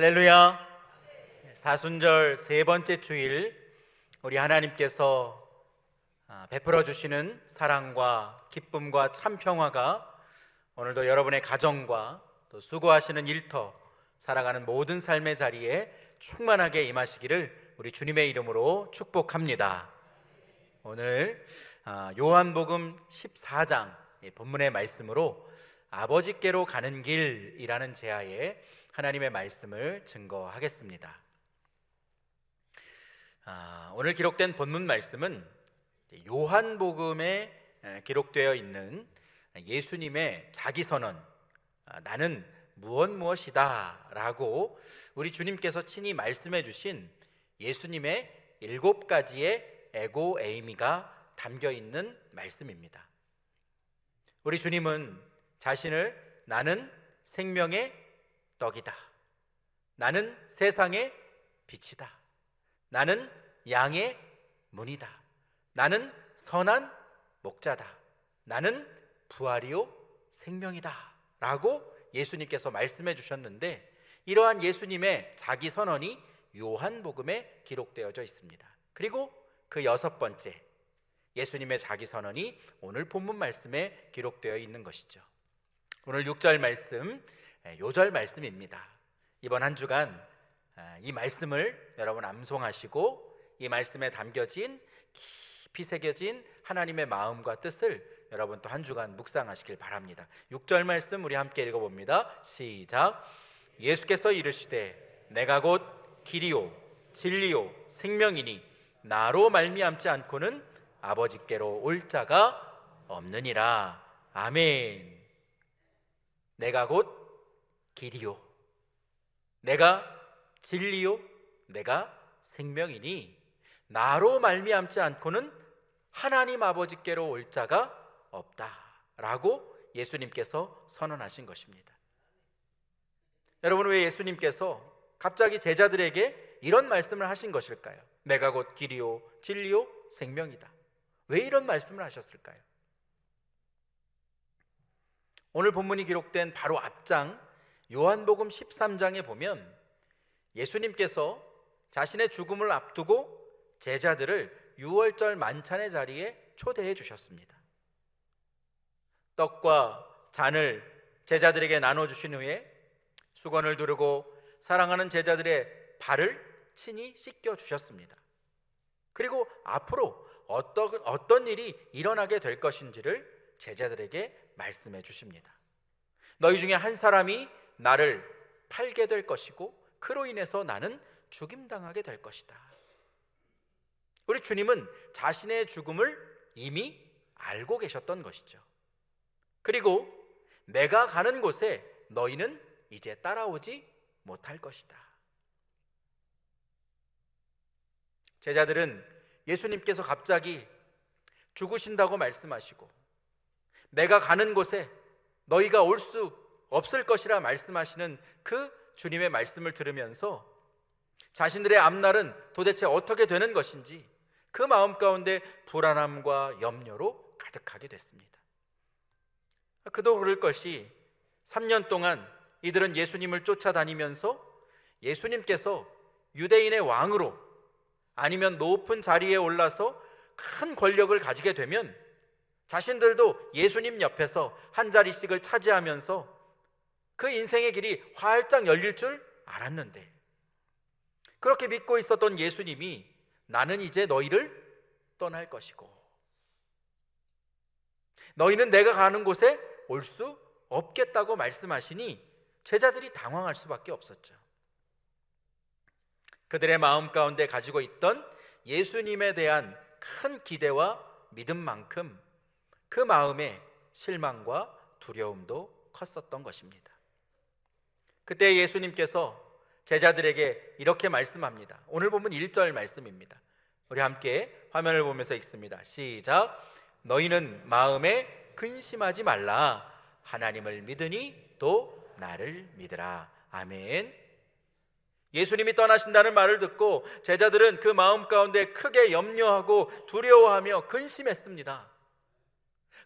할렐루야. 사순절 세 번째 주일, 우리 하나님께서 베풀어 주시는 사랑과 기쁨과 참 평화가 오늘도 여러분의 가정과 또 수고하시는 일터, 살아가는 모든 삶의 자리에 충만하게 임하시기를 우리 주님의 이름으로 축복합니다. 오늘 요한복음 14장 본문의 말씀으로 아버지께로 가는 길이라는 제하에 하나님의 말씀을 증거하겠습니다. 오늘 기록된 본문 말씀은 요한복음에 기록되어 있는 예수님의 자기선언, 나는 무엇이다 라고 우리 주님께서 친히 말씀해 주신 예수님의 7가지의 에고 에이미가 담겨 있는 말씀입니다. 우리 주님은 자신을 나는 생명의 떡이다, 나는 세상의 빛이다, 나는 양의 문이다, 나는 선한 목자다, 나는 부활이요 생명이다 라고 예수님께서 말씀해 주셨는데, 이러한 예수님의 자기 선언이 요한복음에 기록되어져 있습니다. 그리고 그 6번째 예수님의 자기 선언이 오늘 본문 말씀에 기록되어 있는 것이죠. 오늘 6절 말씀, 요절 말씀입니다. 이번 한 주간 이 말씀을 여러분 암송하시고 이 말씀에 담겨진 깊이 새겨진 하나님의 마음과 뜻을 여러분 또 한 주간 묵상하시길 바랍니다. 6절 말씀 우리 함께 읽어봅니다. 시작. 예수께서 이르시되 내가 곧 길이요 진리요 생명이니 나로 말미암지 않고는 아버지께로 올 자가 없느니라. 아멘. 내가 곧 길이요, 내가 진리요, 내가 생명이니 나로 말미암지 않고는 하나님 아버지께로 올 자가 없다라고 예수님께서 선언하신 것입니다. 여러분, 왜 예수님께서 갑자기 제자들에게 이런 말씀을 하신 것일까요? 내가 곧 길이요 진리요 생명이다. 왜 이런 말씀을 하셨을까요? 오늘 본문이 기록된 바로 앞장 요한복음 13장에 보면 예수님께서 자신의 죽음을 앞두고 제자들을 유월절 만찬의 자리에 초대해 주셨습니다. 떡과 잔을 제자들에게 나눠주신 후에 수건을 두르고 사랑하는 제자들의 발을 친히 씻겨 주셨습니다. 그리고 앞으로 어떤 일이 일어나게 될 것인지를 제자들에게 말씀해 주십니다. 너희 중에 한 사람이 나를 팔게 될 것이고 그로 인해서 나는 죽임당하게 될 것이다. 우리 주님은 자신의 죽음을 이미 알고 계셨던 것이죠. 그리고 내가 가는 곳에 너희는 이제 따라오지 못할 것이다. 제자들은 예수님께서 갑자기 죽으신다고 말씀하시고 내가 가는 곳에 너희가 올 수 없을 것이라 말씀하시는 그 주님의 말씀을 들으면서 자신들의 앞날은 도대체 어떻게 되는 것인지 그 마음 가운데 불안함과 염려로 가득하게 됐습니다. 그도 그럴 것이 3년 동안 이들은 예수님을 쫓아다니면서 예수님께서 유대인의 왕으로 아니면 높은 자리에 올라서 큰 권력을 가지게 되면 자신들도 예수님 옆에서 한 자리씩을 차지하면서 그 인생의 길이 활짝 열릴 줄 알았는데, 그렇게 믿고 있었던 예수님이 나는 이제 너희를 떠날 것이고 너희는 내가 가는 곳에 올 수 없겠다고 말씀하시니 제자들이 당황할 수밖에 없었죠. 그들의 마음 가운데 가지고 있던 예수님에 대한 큰 기대와 믿음만큼 그 마음에 실망과 두려움도 컸었던 것입니다. 그때 예수님께서 제자들에게 이렇게 말씀합니다. 오늘 보면 1절 말씀입니다. 우리 함께 화면을 보면서 읽습니다. 시작. 너희는 마음에 근심하지 말라. 하나님을 믿으니 또 나를 믿으라. 아멘. 예수님이 떠나신다는 말을 듣고 제자들은 그 마음 가운데 크게 염려하고 두려워하며 근심했습니다.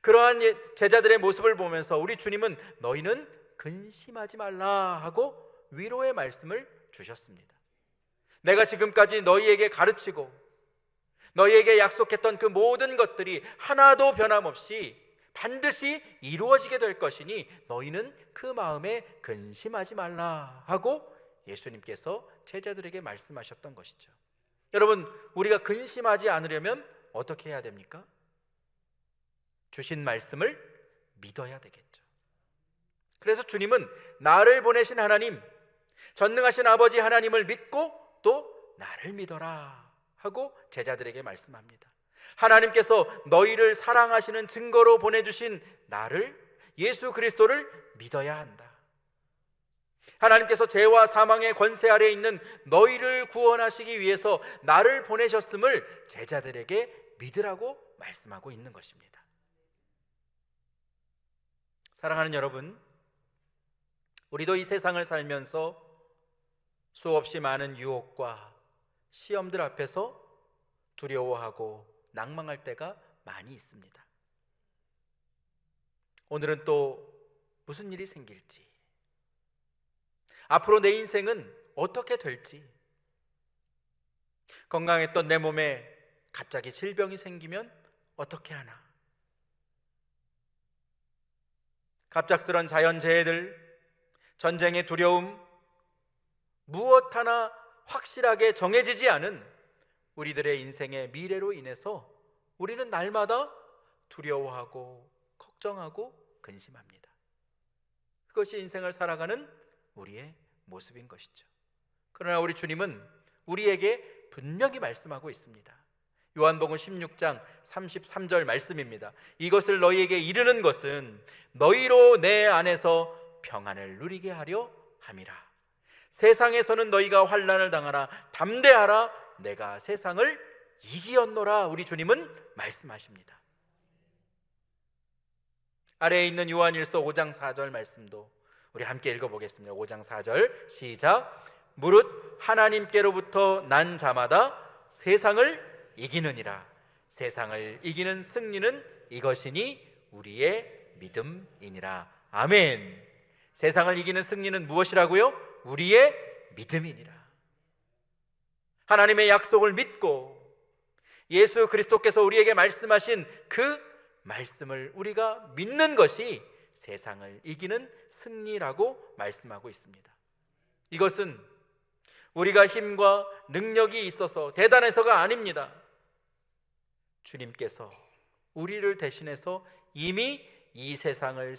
그러한 제자들의 모습을 보면서 우리 주님은 너희는 근심하지 말라 하고 위로의 말씀을 주셨습니다. 내가 지금까지 너희에게 가르치고 너희에게 약속했던 그 모든 것들이 하나도 변함없이 반드시 이루어지게 될 것이니 너희는 그 마음에 근심하지 말라 하고 예수님께서 제자들에게 말씀하셨던 것이죠. 여러분, 우리가 근심하지 않으려면 어떻게 해야 됩니까? 주신 말씀을 믿어야 되겠죠. 그래서 주님은 나를 보내신 하나님, 전능하신 아버지 하나님을 믿고 또 나를 믿어라 하고 제자들에게 말씀합니다. 하나님께서 너희를 사랑하시는 증거로 보내주신 나를, 예수 그리스도를 믿어야 한다. 하나님께서 죄와 사망의 권세 아래에 있는 너희를 구원하시기 위해서 나를 보내셨음을 제자들에게 믿으라고 말씀하고 있는 것입니다. 사랑하는 여러분, 우리도 이 세상을 살면서 수없이 많은 유혹과 시험들 앞에서 두려워하고 낭망할 때가 많이 있습니다. 오늘은 또 무슨 일이 생길지, 앞으로 내 인생은 어떻게 될지, 건강했던 내 몸에 갑자기 질병이 생기면 어떻게 하나, 갑작스런 자연재해들, 전쟁의 두려움, 무엇 하나 확실하게 정해지지 않은 우리들의 인생의 미래로 인해서 우리는 날마다 두려워하고 걱정하고 근심합니다. 그것이 인생을 살아가는 우리의 모습인 것이죠. 그러나 우리 주님은 우리에게 분명히 말씀하고 있습니다. 요한복음 16장 33절 말씀입니다. 이것을 너희에게 이르는 것은 너희로 내 안에서 평안을 누리게 하려 함이라. 세상에서는 너희가 환난을 당하나 담대하라. 내가 세상을 이기었노라. 우리 주님은 말씀하십니다. 아래에 있는 요한일서 5장 4절 말씀도 우리 함께 읽어보겠습니다. 5장 4절 시작. 무릇 하나님께로부터 난 자마다 세상을 이기느니라. 세상을 이기는 승리는 이것이니 우리의 믿음이니라. 아멘. 세상을 이기는 승리는 무엇이라고요? 우리의 믿음이니라. 하나님의 약속을 믿고 예수 그리스도께서 우리에게 말씀하신 그 말씀을 우리가 믿는 것이 세상을 이기는 승리라고 말씀하고 있습니다. 이것은 우리가 힘과 능력이 있어서 대단해서가 아닙니다. 주님께서 우리를 대신해서 이미 이 세상을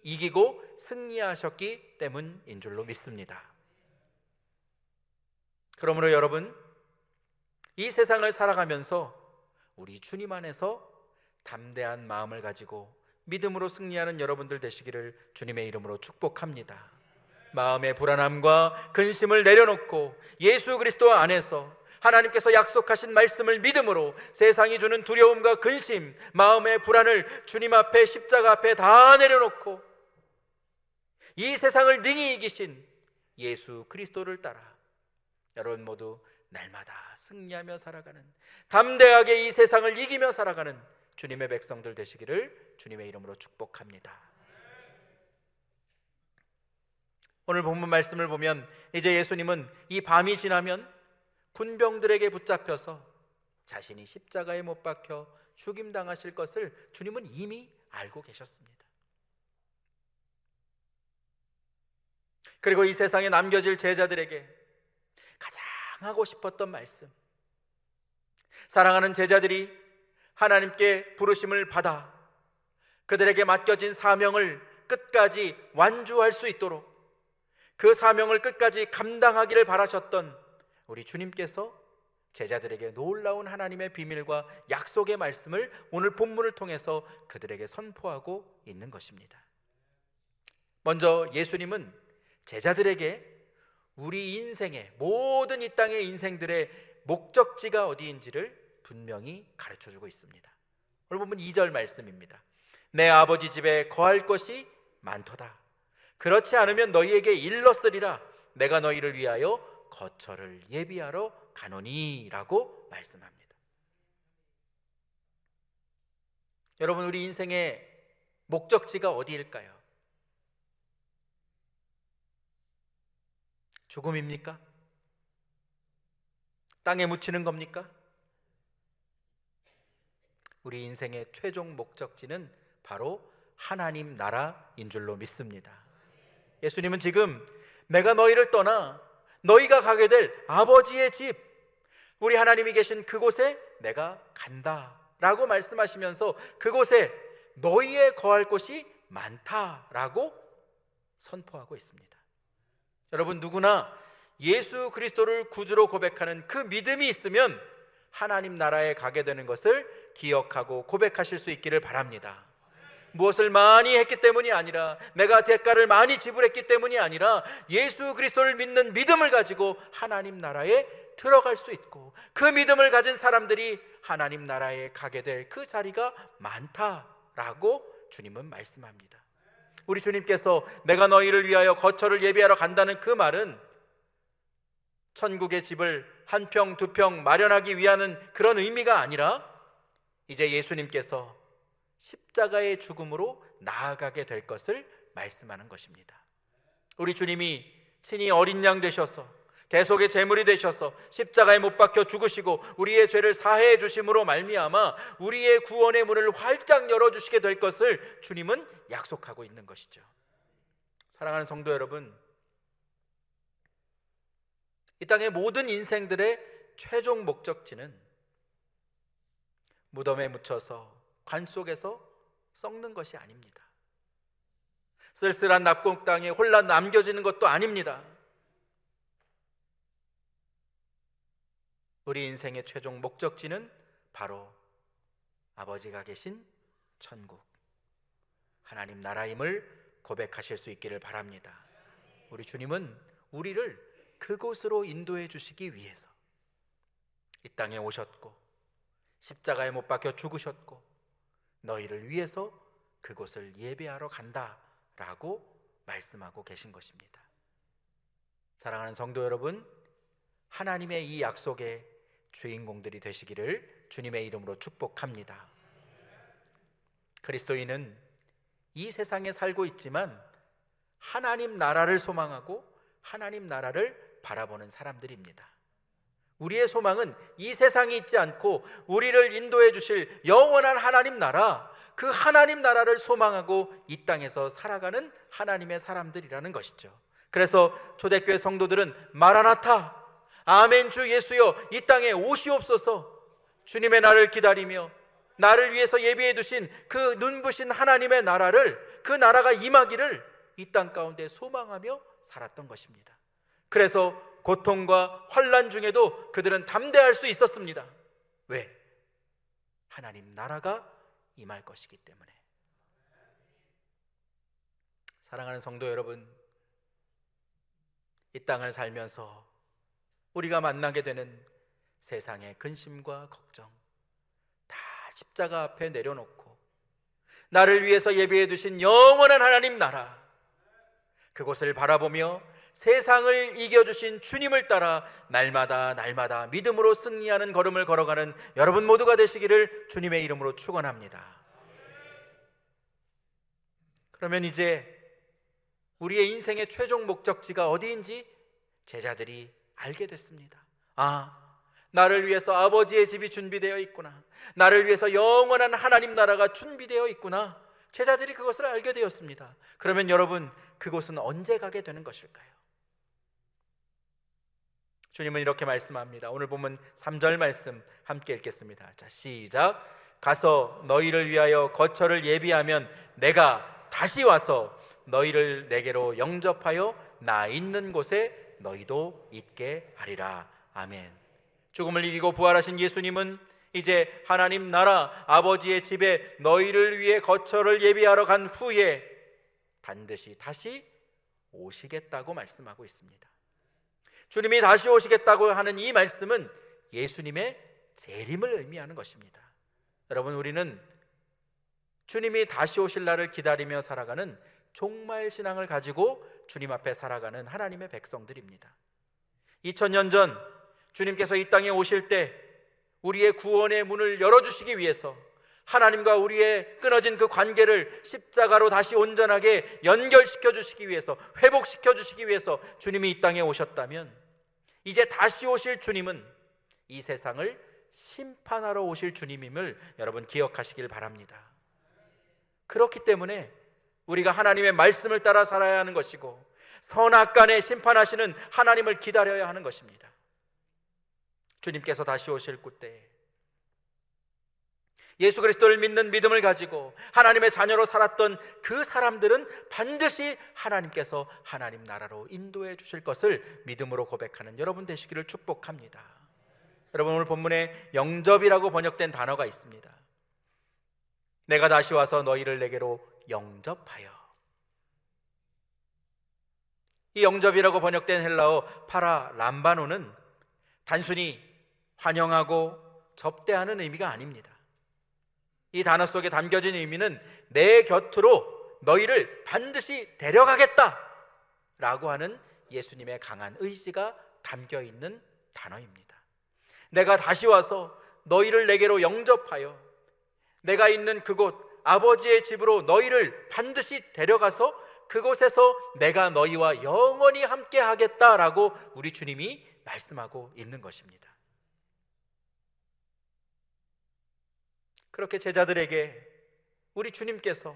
이기고 승리하셨기 때문인 줄로 믿습니다. 그러므로 여러분, 이 세상을 살아가면서 우리 주님 안에서 담대한 마음을 가지고 믿음으로 승리하는 여러분들 되시기를 주님의 이름으로 축복합니다. 마음의 불안함과 근심을 내려놓고 예수 그리스도 안에서 하나님께서 약속하신 말씀을 믿음으로 세상이 주는 두려움과 근심, 마음의 불안을 주님 앞에, 십자가 앞에 다 내려놓고 이 세상을 능히 이기신 예수 그리스도를 따라 여러분 모두 날마다 승리하며 살아가는, 담대하게 이 세상을 이기며 살아가는 주님의 백성들 되시기를 주님의 이름으로 축복합니다. 오늘 본문 말씀을 보면 이제 예수님은 이 밤이 지나면 군병들에게 붙잡혀서 자신이 십자가에 못 박혀 죽임당하실 것을 주님은 이미 알고 계셨습니다. 그리고 이 세상에 남겨질 제자들에게 가장 하고 싶었던 말씀, 사랑하는 제자들이 하나님께 부르심을 받아 그들에게 맡겨진 사명을 끝까지 완주할 수 있도록 그 사명을 끝까지 감당하기를 바라셨던 우리 주님께서 제자들에게 놀라운 하나님의 비밀과 약속의 말씀을 오늘 본문을 통해서 그들에게 선포하고 있는 것입니다. 먼저 예수님은 제자들에게 우리 인생의 모든 이 땅의 인생들의 목적지가 어디인지를 분명히 가르쳐주고 있습니다. 오늘 본문 2절 말씀입니다. 내 아버지 집에 거할 것이 많도다. 그렇지 않으면 너희에게 일렀으리라. 내가 너희를 위하여 거처를 예비하러 가노니 라고 말씀합니다. 여러분, 우리 인생의 목적지가 어디일까요? 죽음입니까? 땅에 묻히는 겁니까? 우리 인생의 최종 목적지는 바로 하나님 나라인 줄로 믿습니다. 예수님은 지금 내가 너희를 떠나 너희가 가게 될 아버지의 집, 우리 하나님이 계신 그곳에 내가 간다 라고 말씀하시면서 그곳에 너희의 거할 곳이 많다라고 선포하고 있습니다. 여러분, 누구나 예수 그리스도를 구주로 고백하는 그 믿음이 있으면 하나님 나라에 가게 되는 것을 기억하고 고백하실 수 있기를 바랍니다. 무엇을 많이 했기 때문이 아니라, 내가 대가를 많이 지불했기 때문이 아니라 예수 그리스도를 믿는 믿음을 가지고 하나님 나라에 들어갈 수 있고, 그 믿음을 가진 사람들이 하나님 나라에 가게 될 그 자리가 많다라고 주님은 말씀합니다. 우리 주님께서 내가 너희를 위하여 거처를 예비하러 간다는 그 말은 천국의 집을 한 평, 두 평 마련하기 위한 그런 의미가 아니라 이제 예수님께서 십자가의 죽음으로 나아가게 될 것을 말씀하는 것입니다. 우리 주님이 친히 어린 양 되셔서 대속의 제물이 되셔서 십자가에 못 박혀 죽으시고 우리의 죄를 사해해 주심으로 말미암아 우리의 구원의 문을 활짝 열어주시게 될 것을 주님은 약속하고 있는 것이죠. 사랑하는 성도 여러분, 이 땅의 모든 인생들의 최종 목적지는 무덤에 묻혀서 관 속에서 썩는 것이 아닙니다. 쓸쓸한 낙곡 땅에 홀라 남겨지는 것도 아닙니다. 우리 인생의 최종 목적지는 바로 아버지가 계신 천국, 하나님 나라임을 고백하실 수 있기를 바랍니다. 우리 주님은 우리를 그곳으로 인도해 주시기 위해서 이 땅에 오셨고 십자가에 못 박혀 죽으셨고 너희를 위해서 그곳을 예배하러 간다라고 말씀하고 계신 것입니다. 사랑하는 성도 여러분, 하나님의 이 약속의 주인공들이 되시기를 주님의 이름으로 축복합니다. 그리스도인은 이 세상에 살고 있지만 하나님 나라를 소망하고 하나님 나라를 바라보는 사람들입니다. 우리의 소망은 이 세상에 있지 않고 우리를 인도해 주실 영원한 하나님 나라, 그 하나님 나라를 소망하고 이 땅에서 살아가는 하나님의 사람들이라는 것이죠. 그래서 초대교회 성도들은 마라나타, 아멘 주 예수여 이 땅에 오시옵소서, 주님의 날을 기다리며 나를 위해서 예비해 두신 그 눈부신 하나님의 나라를, 그 나라가 임하기를 이 땅 가운데 소망하며 살았던 것입니다. 그래서 고통과 환난 중에도 그들은 담대할 수 있었습니다. 왜? 하나님 나라가 임할 것이기 때문에. 사랑하는 성도 여러분, 이 땅을 살면서 우리가 만나게 되는 세상의 근심과 걱정 다 십자가 앞에 내려놓고 나를 위해서 예비해 두신 영원한 하나님 나라, 그곳을 바라보며 세상을 이겨주신 주님을 따라 날마다 믿음으로 승리하는 걸음을 걸어가는 여러분 모두가 되시기를 주님의 이름으로 축원합니다. 그러면 이제 우리의 인생의 최종 목적지가 어디인지 제자들이 알게 됐습니다. 나를 위해서 아버지의 집이 준비되어 있구나, 나를 위해서 영원한 하나님 나라가 준비되어 있구나. 제자들이 그것을 알게 되었습니다. 그러면 여러분, 그곳은 언제 가게 되는 것일까요? 주님은 이렇게 말씀합니다. 오늘 보면 3절 말씀 함께 읽겠습니다. 자, 시작. 가서 너희를 위하여 거처를 예비하면 내가 다시 와서 너희를 내게로 영접하여 나 있는 곳에 너희도 있게 하리라. 아멘. 죽음을 이기고 부활하신 예수님은 이제 하나님 나라 아버지의 집에 너희를 위해 거처를 예비하러 간 후에 반드시 다시 오시겠다고 말씀하고 있습니다. 주님이 다시 오시겠다고 하는 이 말씀은 예수님의 재림을 의미하는 것입니다. 여러분, 우리는 주님이 다시 오실 날을 기다리며 살아가는 종말 신앙을 가지고 주님 앞에 살아가는 하나님의 백성들입니다. 2000년 전 주님께서 이 땅에 오실 때 우리의 구원의 문을 열어주시기 위해서 하나님과 우리의 끊어진 그 관계를 십자가로 다시 온전하게 연결시켜 주시기 위해서, 회복시켜 주시기 위해서 주님이 이 땅에 오셨다면, 이제 다시 오실 주님은 이 세상을 심판하러 오실 주님임을 여러분 기억하시길 바랍니다. 그렇기 때문에 우리가 하나님의 말씀을 따라 살아야 하는 것이고, 선악간에 심판하시는 하나님을 기다려야 하는 것입니다. 주님께서 다시 오실 그때 예수 그리스도를 믿는 믿음을 가지고 하나님의 자녀로 살았던 그 사람들은 반드시 하나님께서 하나님 나라로 인도해 주실 것을 믿음으로 고백하는 여러분 되시기를 축복합니다. 여러분, 오늘 본문에 영접이라고 번역된 단어가 있습니다. 내가 다시 와서 너희를 내게로 영접하여. 이 영접이라고 번역된 헬라어 파라람바노는 단순히 환영하고 접대하는 의미가 아닙니다. 이 단어 속에 담겨진 의미는 내 곁으로 너희를 반드시 데려가겠다 라고 하는 예수님의 강한 의지가 담겨 있는 단어입니다. 내가 다시 와서 너희를 내게로 영접하여 내가 있는 그곳 아버지의 집으로 너희를 반드시 데려가서 그곳에서 내가 너희와 영원히 함께 하겠다라고 우리 주님이 말씀하고 있는 것입니다. 그렇게 제자들에게 우리 주님께서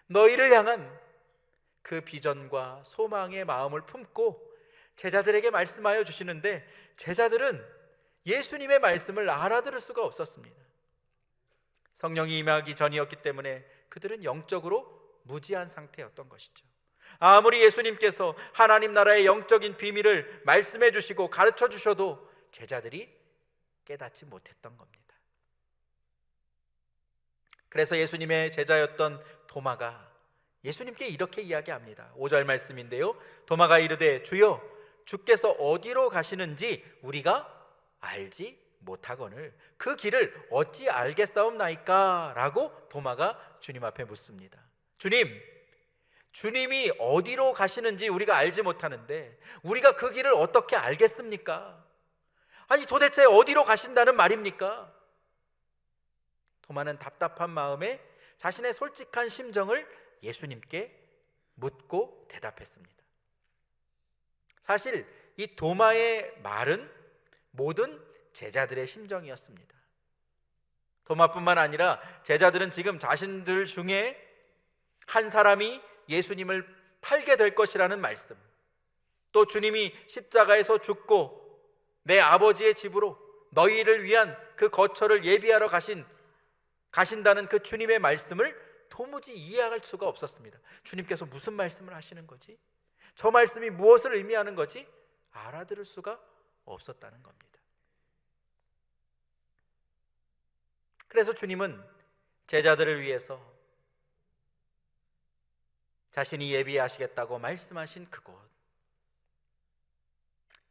너희를 향한 그 비전과 소망의 마음을 품고 제자들에게 말씀하여 주시는데, 제자들은 예수님의 말씀을 알아들을 수가 없었습니다. 성령이 임하기 전이었기 때문에 그들은 영적으로 무지한 상태였던 것이죠. 아무리 예수님께서 하나님 나라의 영적인 비밀을 말씀해 주시고 가르쳐 주셔도 제자들이 깨닫지 못했던 겁니다. 그래서 예수님의 제자였던 도마가 예수님께 이렇게 이야기합니다. 5절 말씀인데요, 도마가 이르되 주여 주께서 어디로 가시는지 우리가 알지 못하거늘 그 길을 어찌 알겠사옵나이까? 라고 도마가 주님 앞에 묻습니다. 주님이 어디로 가시는지 우리가 알지 못하는데 우리가 그 길을 어떻게 알겠습니까? 아니 도대체 어디로 가신다는 말입니까? 도마는 답답한 마음에 자신의 솔직한 심정을 예수님께 묻고 대답했습니다. 사실 이 도마의 말은 모든 제자들의 심정이었습니다. 도마뿐만 아니라 제자들은 지금 자신들 중에 한 사람이 예수님을 팔게 될 것이라는 말씀, 또 주님이 십자가에서 죽고 내 아버지의 집으로 너희를 위한 그 거처를 예비하러 가신다는 그 주님의 말씀을 도무지 이해할 수가 없었습니다. 주님께서 무슨 말씀을 하시는 거지? 저 말씀이 무엇을 의미하는 거지? 알아들을 수가 없었다는 겁니다. 그래서 주님은 제자들을 위해서 자신이 예비하시겠다고 말씀하신 그곳,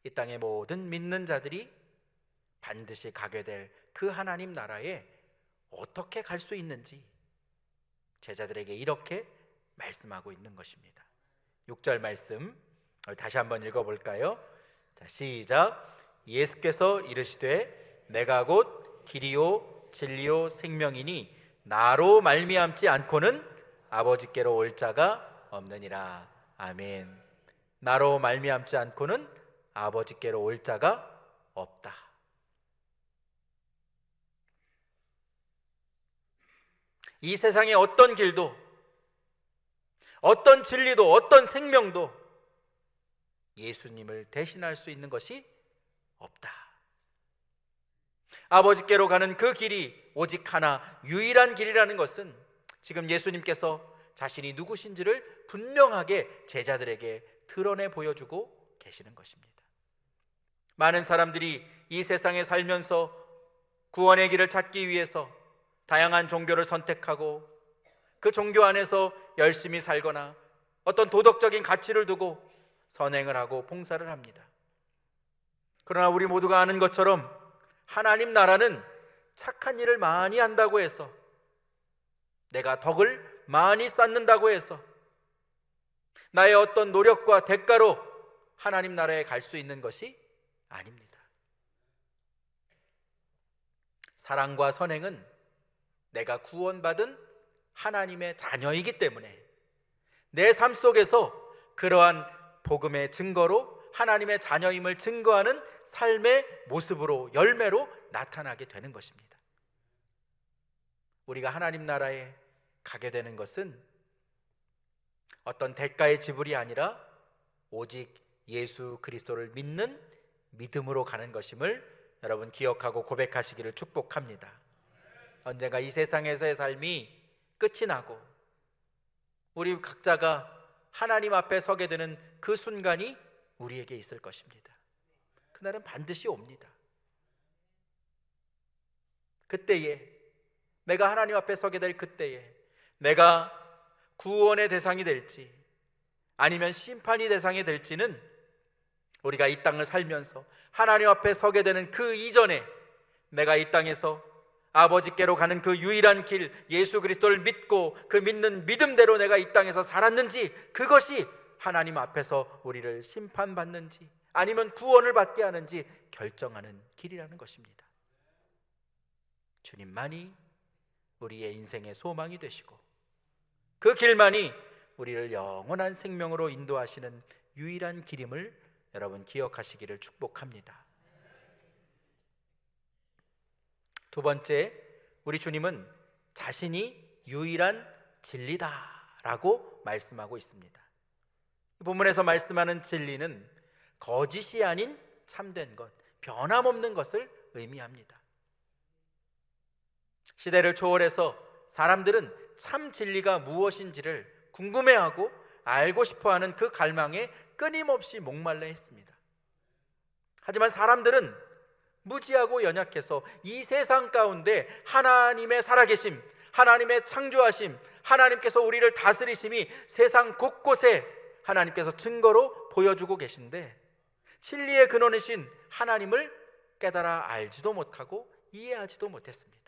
이 땅의 모든 믿는 자들이 반드시 가게 될 그 하나님 나라에 어떻게 갈 수 있는지 제자들에게 이렇게 말씀하고 있는 것입니다. 6절 말씀 다시 한번 읽어볼까요? 자, 시작. 예수께서 이르시되 내가 곧 길이요 진리요 생명이니 나로 말미암지 않고는 아버지께로 올 자가 없느니라. 아멘. 나로 말미암지 않고는 아버지께로 올 자가 없다. 이 세상의 어떤 길도, 어떤 진리도, 어떤 생명도 예수님을 대신할 수 있는 것이 없다. 아버지께로 가는 그 길이 오직 하나 유일한 길이라는 것은 지금 예수님께서 자신이 누구신지를 분명하게 제자들에게 드러내 보여주고 계시는 것입니다. 많은 사람들이 이 세상에 살면서 구원의 길을 찾기 위해서 다양한 종교를 선택하고 그 종교 안에서 열심히 살거나 어떤 도덕적인 가치를 두고 선행을 하고 봉사를 합니다. 그러나 우리 모두가 아는 것처럼 하나님 나라는 착한 일을 많이 한다고 해서, 내가 덕을 많이 쌓는다고 해서, 나의 어떤 노력과 대가로 하나님 나라에 갈 수 있는 것이 아닙니다. 사랑과 선행은 내가 구원받은 하나님의 자녀이기 때문에 내 삶 속에서 그러한 복음의 증거로 하나님의 자녀임을 증거하는 삶의 모습으로, 열매로 나타나게 되는 것입니다. 우리가 하나님 나라에 가게 되는 것은 어떤 대가의 지불이 아니라 오직 예수 그리스도를 믿는 믿음으로 가는 것임을 여러분 기억하고 고백하시기를 축복합니다. 언젠가 이 세상에서의 삶이 끝이 나고 우리 각자가 하나님 앞에 서게 되는 그 순간이 우리에게 있을 것입니다. 그날은 반드시 옵니다. 그때에, 내가 하나님 앞에 서게 될 그때에 내가 구원의 대상이 될지 아니면 심판이 대상이 될지는 우리가 이 땅을 살면서 하나님 앞에 서게 되는 그 이전에 내가 이 땅에서 아버지께로 가는 그 유일한 길, 예수 그리스도를 믿고 그 믿는 믿음대로 내가 이 땅에서 살았는지, 그것이 하나님 앞에서 우리를 심판받는지 아니면 구원을 받게 하는지 결정하는 길이라는 것입니다. 주님만이 우리의 인생의 소망이 되시고 그 길만이 우리를 영원한 생명으로 인도하시는 유일한 길임을 여러분 기억하시기를 축복합니다. 두 번째, 우리 주님은 자신이 유일한 진리다라고 말씀하고 있습니다. 본문에서 말씀하는 진리는 거짓이 아닌 참된 것, 변함없는 것을 의미합니다. 시대를 초월해서 사람들은 참 진리가 무엇인지를 궁금해하고 알고 싶어하는 그 갈망에 끊임없이 목말라 했습니다. 하지만 사람들은 무지하고 연약해서 이 세상 가운데 하나님의 살아계심, 하나님의 창조하심, 하나님께서 우리를 다스리심이 세상 곳곳에 하나님께서 증거로 보여주고 계신데 진리의 근원이신 하나님을 깨달아 알지도 못하고 이해하지도 못했습니다.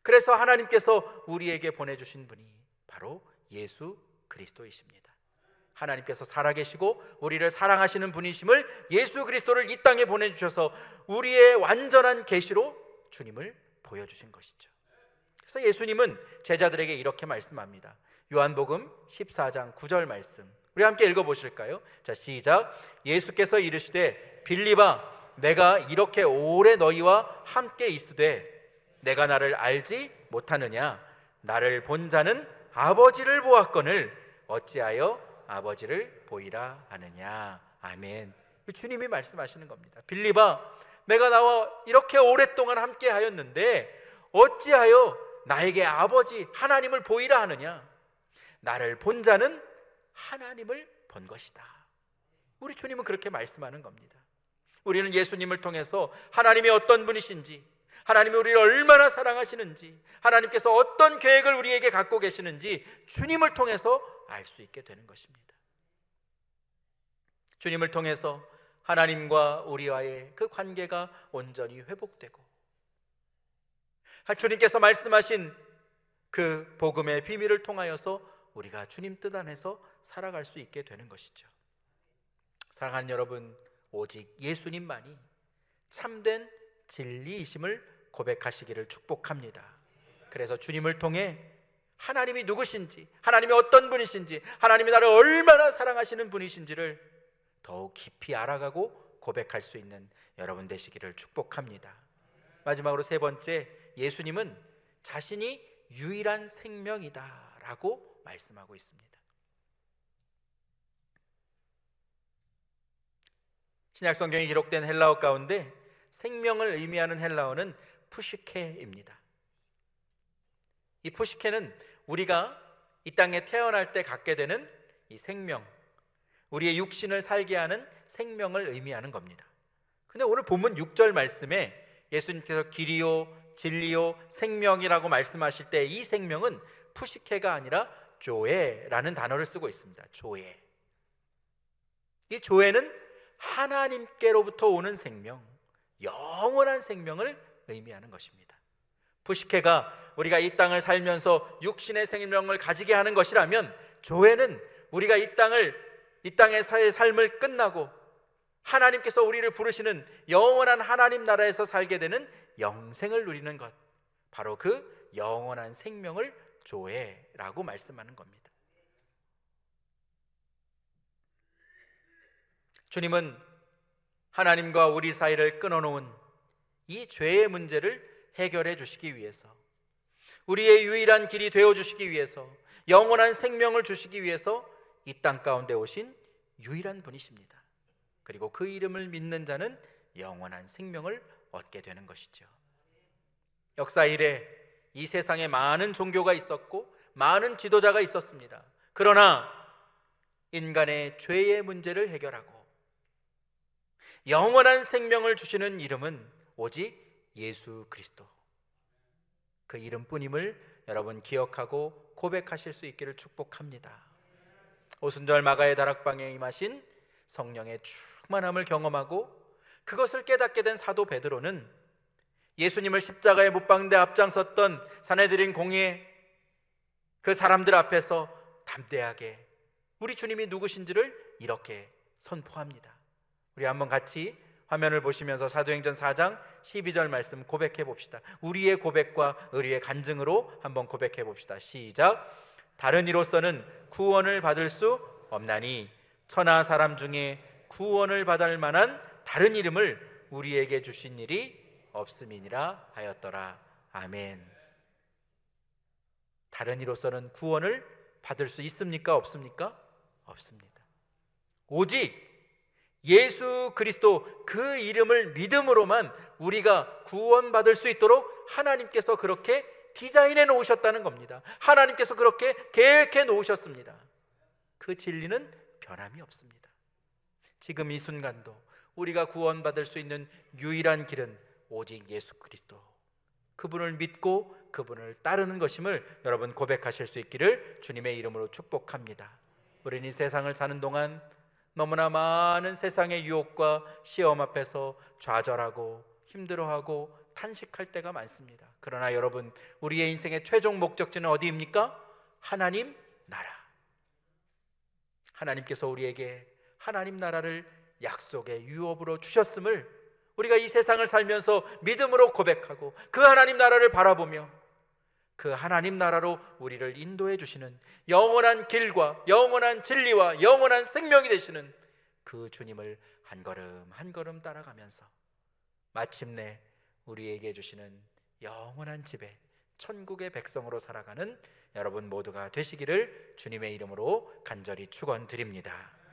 그래서 하나님께서 우리에게 보내주신 분이 바로 예수 그리스도이십니다. 하나님께서 살아계시고 우리를 사랑하시는 분이심을 예수 그리스도를 이 땅에 보내주셔서 우리의 완전한 계시로 주님을 보여주신 것이죠. 그래서 예수님은 제자들에게 이렇게 말씀합니다. 요한복음 14장 9절 말씀, 우리 함께 읽어보실까요? 자, 시작. 예수께서 이르시되 빌립아, 내가 이렇게 오래 너희와 함께 있으되 내가 나를 알지 못하느냐? 나를 본 자는 아버지를 보았거늘 어찌하여 아버지를 보이라 하느냐. 아멘. 주님이 말씀하시는 겁니다. 빌립아, 내가 나와 이렇게 오랫동안 함께 하였는데 어찌하여 나에게 아버지 하나님을 보이라 하느냐? 나를 본 자는 하나님을 본 것이다. 우리 주님은 그렇게 말씀하는 겁니다. 우리는 예수님을 통해서 하나님이 어떤 분이신지, 하나님이 우리를 얼마나 사랑하시는지, 하나님께서 어떤 계획을 우리에게 갖고 계시는지 주님을 통해서 알 수 있게 되는 것입니다. 주님을 통해서 하나님과 우리와의 그 관계가 온전히 회복되고 주님께서 말씀하신 그 복음의 비밀을 통하여서 우리가 주님 뜻 안에서 살아갈 수 있게 되는 것이죠. 사랑하는 여러분, 오직 예수님만이 참된 진리이심을 고백하시기를 축복합니다. 그래서 주님을 통해 하나님이 누구신지, 하나님이 어떤 분이신지, 하나님이 나를 얼마나 사랑하시는 분이신지를 더욱 깊이 알아가고 고백할 수 있는 여러분 되시기를 축복합니다. 마지막으로 세 번째, 예수님은 자신이 유일한 생명이다라고 말씀하고 있습니다. 신약 성경에 기록된 헬라어 가운데 생명을 의미하는 헬라어는 푸시케입니다. 이 푸시케는 우리가 이 땅에 태어날 때 갖게 되는 이 생명, 우리의 육신을 살게 하는 생명을 의미하는 겁니다. 근데 오늘 본문 6절 말씀에 예수님께서 길이요 진리요 생명이라고 말씀하실 때 이 생명은 푸시케가 아니라 조에라는 단어를 쓰고 있습니다. 조에. 이 조에는 하나님께로부터 오는 생명, 영원한 생명을 의미하는 것입니다. 푸시케가 우리가 이 땅을 살면서 육신의 생명을 가지게 하는 것이라면, 조에는 우리가 이 땅의 삶을 끝나고 하나님께서 우리를 부르시는 영원한 하나님 나라에서 살게 되는 영생을 누리는 것, 바로 그 영원한 생명을 조회라고 말씀하는 겁니다. 주님은 하나님과 우리 사이를 끊어놓은 이 죄의 문제를 해결해 주시기 위해서, 우리의 유일한 길이 되어 주시기 위해서, 영원한 생명을 주시기 위해서 이 땅 가운데 오신 유일한 분이십니다. 그리고 그 이름을 믿는 자는 영원한 생명을 얻게 되는 것이죠. 역사 이래 이 세상에 많은 종교가 있었고 많은 지도자가 있었습니다. 그러나 인간의 죄의 문제를 해결하고 영원한 생명을 주시는 이름은 오직 예수 그리스도, 그 이름뿐임을 여러분 기억하고 고백하실 수 있기를 축복합니다. 오순절 마가의 다락방에 임하신 성령의 충만함을 경험하고 그것을 깨닫게 된 사도 베드로는 예수님을 십자가에 못 박는 데 앞장섰던 산헤드린 공회 그 사람들 앞에서 담대하게 우리 주님이 누구신지를 이렇게 선포합니다. 우리 한번 같이 화면을 보시면서 사도행전 4장 12절 말씀 고백해 봅시다. 우리의 고백과 의리의 간증으로 한번 고백해 봅시다. 시작. 다른 이로서는 구원을 받을 수 없나니 천하 사람 중에 구원을 받을 만한 다른 이름을 우리에게 주신 일이 없음이니라 하였더라. 아멘. 다른 이로서는 구원을 받을 수 있습니까? 없습니까? 없습니다. 오직 예수 그리스도 그 이름을 믿음으로만 우리가 구원받을 수 있도록 하나님께서 그렇게 디자인해 놓으셨다는 겁니다. 하나님께서 그렇게 계획해 놓으셨습니다. 그 진리는 변함이 없습니다. 지금 이 순간도 우리가 구원받을 수 있는 유일한 길은 오직 예수 그리스도, 그분을 믿고 그분을 따르는 것임을 여러분 고백하실 수 있기를 주님의 이름으로 축복합니다. 우리는 이 세상을 사는 동안 너무나 많은 세상의 유혹과 시험 앞에서 좌절하고 힘들어하고 탄식할 때가 많습니다. 그러나 여러분, 우리의 인생의 최종 목적지는 어디입니까? 하나님 나라. 하나님께서 우리에게 하나님 나라를 약속의 유업으로 주셨음을 우리가 이 세상을 살면서 믿음으로 고백하고 그 하나님 나라를 바라보며 그 하나님 나라로 우리를 인도해 주시는 영원한 길과 영원한 진리와 영원한 생명이 되시는 그 주님을 한 걸음 한 걸음 따라가면서 마침내 우리에게 주시는 영원한 집에 천국의 백성으로 살아가는 여러분 모두가 되시기를 주님의 이름으로 간절히 축원드립니다.